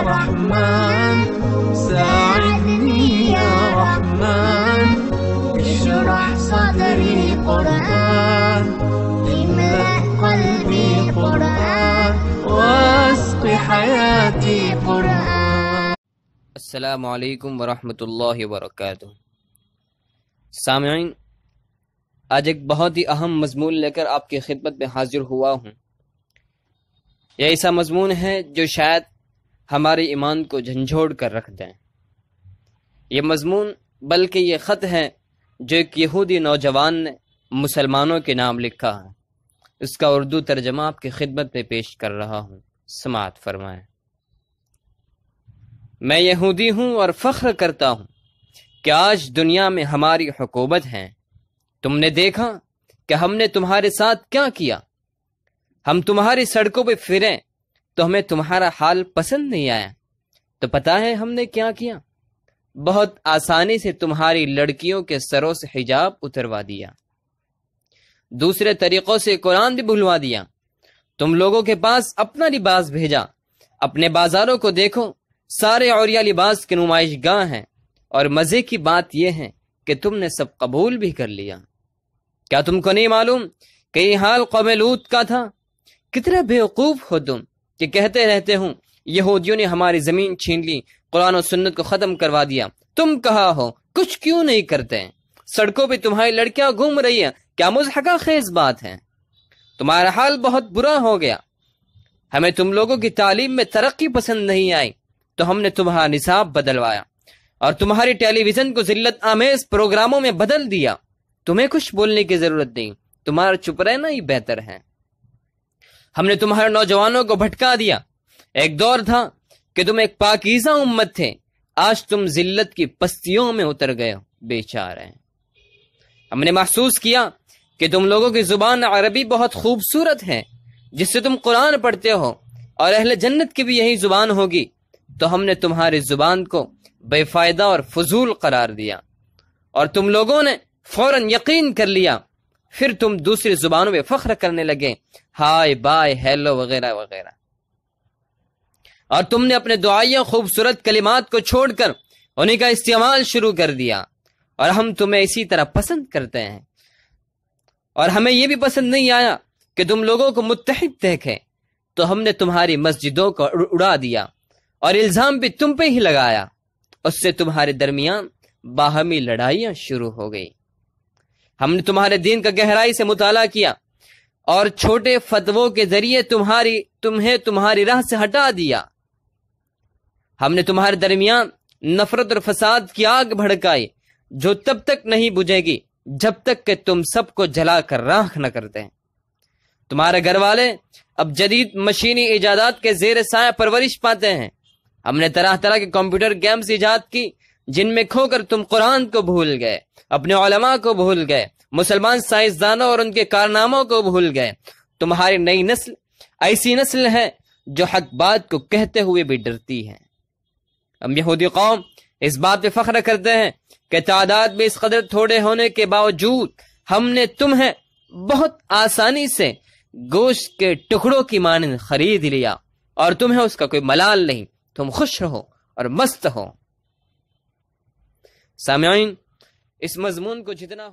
رحمن ساعدني يا رحمن اشرح صدري قرآن املأ قلبي قرآن واسق حياتي قرآن۔ السلام علیکم ورحمۃ اللہ وبرکاتہ۔ سامعین، آج ایک بہت ہی اہم مضمون لے کر آپ کی خدمت میں حاضر ہوا ہوں۔ یہ ایسا مضمون ہے جو شاید ہمارے ایمان کو جھنجھوڑ کر رکھ دیں۔ یہ مضمون بلکہ یہ خط ہے جو ایک یہودی نوجوان نے مسلمانوں کے نام لکھا ہے۔ اس کا اردو ترجمہ آپ کی خدمت میں پیش کر رہا ہوں، سماعت فرمائیں۔ میں یہودی ہوں اور فخر کرتا ہوں کہ آج دنیا میں ہماری حکومت ہے۔ تم نے دیکھا کہ ہم نے تمہارے ساتھ کیا کیا۔ ہم تمہاری سڑکوں پہ پھریں تو ہمیں تمہارا حال پسند نہیں آیا۔ تو پتہ ہے ہم نے کیا کیا؟ بہت آسانی سے تمہاری لڑکیوں کے سروں سے حجاب اتروا دیا، دوسرے طریقوں سے قرآن بھی بھلوا دیا۔ تم لوگوں کے پاس اپنا لباس بھیجا۔ اپنے بازاروں کو دیکھو، سارے عوریہ لباس کی نمائش گاہ ہیں، اور مزے کی بات یہ ہے کہ تم نے سب قبول بھی کر لیا۔ کیا تم کو نہیں معلوم کہ یہ حال قوم لوط کا تھا؟ کتنے بیوقوف ہو تم کہ کہتے رہتے ہوں یہودیوں نے ہماری زمین چھین لی، قرآن و سنت کو ختم کروا دیا۔ تم کہاں ہو؟ کچھ کیوں نہیں کرتے؟ سڑکوں پہ تمہاری لڑکیاں گھوم رہی ہیں، کیا مضحکہ خیز بات ہے؟ تمہارا حال بہت برا ہو گیا۔ ہمیں تم لوگوں کی تعلیم میں ترقی پسند نہیں آئی تو ہم نے تمہارا نصاب بدلوایا اور تمہاری ٹیلی ویژن کو ذلت آمیز پروگراموں میں بدل دیا۔ تمہیں کچھ بولنے کی ضرورت نہیں، تمہارا چپ رہنا ہی بہتر ہے۔ ہم نے تمہارے نوجوانوں کو بھٹکا دیا۔ ایک دور تھا کہ تم ایک پاکیزہ امت تھے، آج تم ذلت کی پستیوں میں اتر گئے ہو، بیچارے۔ ہم نے محسوس کیا کہ تم لوگوں کی زبان عربی بہت خوبصورت ہے، جس سے تم قرآن پڑھتے ہو، اور اہل جنت کی بھی یہی زبان ہوگی، تو ہم نے تمہاری زبان کو بے فائدہ اور فضول قرار دیا، اور تم لوگوں نے فوراً یقین کر لیا۔ پھر تم دوسری زبانوں میں فخر کرنے لگے، ہائے بائے ہیلو وغیرہ وغیرہ، اور تم نے اپنے دعائیہ خوبصورت کلمات کو چھوڑ کر انہیں کا استعمال شروع کر دیا، اور ہم تمہیں اسی طرح پسند کرتے ہیں۔ اور ہمیں یہ بھی پسند نہیں آیا کہ تم لوگوں کو متحد دیکھیں، تو ہم نے تمہاری مسجدوں کو اڑا دیا اور الزام بھی تم پہ ہی لگایا۔ اس سے تمہارے درمیان باہمی لڑائیاں شروع ہو گئی۔ ہم نے تمہارے دین کا گہرائی سے مطالعہ کیا اور چھوٹے فتووں کے ذریعے تمہیں تمہاری راہ سے ہٹا دیا۔ ہم نے تمہارے درمیان نفرت اور فساد کی آگ بھڑکائی، جو تب تک نہیں بجھے گی جب تک کہ تم سب کو جلا کر راکھ نہ کرتے ہیں۔ تمہارے گھر والے اب جدید مشینی ایجادات کے زیر سایہ پرورش پاتے ہیں۔ ہم نے طرح طرح کے کمپیوٹر گیمز ایجاد کی، جن میں کھو کر تم قرآن کو بھول گئے، اپنے علماء کو بھول گئے، مسلمان سائنسدانوں اور ان کے کارناموں کو بھول گئے۔ تمہاری نئی نسل ایسی نسل ہے جو حق بات کو کہتے ہوئے بھی ڈرتی ہے۔ ہم یہودی قوم اس بات پہ فخر کرتے ہیں کہ تعداد میں اس قدر تھوڑے ہونے کے باوجود ہم نے تمہیں بہت آسانی سے گوشت کے ٹکڑوں کی مانند خرید لیا، اور تمہیں اس کا کوئی ملال نہیں، تم خوش رہو اور مست ہو۔ سامعین، اس مضمون کو جتنا